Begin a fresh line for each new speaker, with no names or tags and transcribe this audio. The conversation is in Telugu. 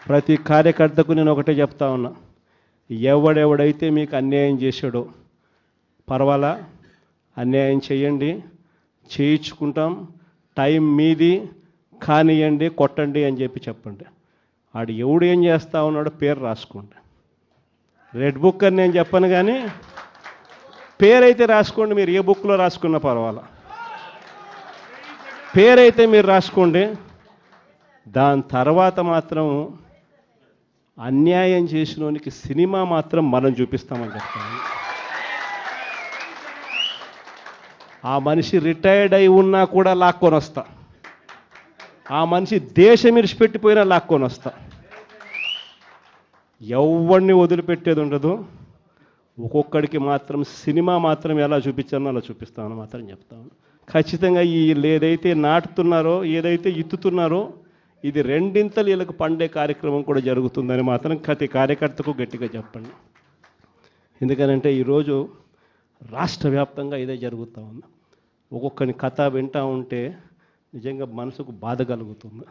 ప్రతి కార్యకర్తకు నేను ఒకటే చెప్తా ఉన్నా, ఎవడెవడైతే మీకు అన్యాయం చేశాడో పర్వాలా, అన్యాయం చేయండి, చేయించుకుంటాం, టైం మీది, కానియండి, కొట్టండి అని చెప్పండి. ఆడు ఎవడు ఏం చేస్తా ఉన్నాడో పేరు రాసుకోండి. రెడ్ బుక్ అని నేను చెప్పను, కానీ పేరైతే రాసుకోండి. మీరు ఏ బుక్లో రాసుకున్నా పర్వాలా, పేరైతే మీరు రాసుకోండి. దాని తర్వాత మాత్రం అన్యాయం చేసినోనికి సినిమా మాత్రం మనం చూపిస్తామని చెప్తాను. ఆ మనిషి రిటైర్డ్ అయి ఉన్నా కూడా లాక్కొని వస్తా, ఆ మనిషి దేశం ఇడిచిపెట్టిపోయినా లాక్కొని వస్తా. ఎవరిని వదిలిపెట్టేది ఉండదు. ఒక్కొక్కడికి మాత్రం సినిమా మాత్రం ఎలా చూపించానో అలా చూపిస్తామని మాత్రం చెప్తాను. ఖచ్చితంగా వీళ్ళు ఏదైతే నాటుతున్నారో, ఏదైతే ఇత్తుతున్నారో, ఇది రెండింతలు వీళ్ళకి పండే కార్యక్రమం కూడా జరుగుతుందని మాత్రం ప్రతి కార్యకర్తకు గట్టిగా చెప్పండి. ఎందుకనంటే ఈరోజు రాష్ట్ర వ్యాప్తంగా ఇదే జరుగుతూ ఉంది. ఒక్కొక్కని కథ వింటూ ఉంటే నిజంగా మనసుకు బాధ కలుగుతుంది.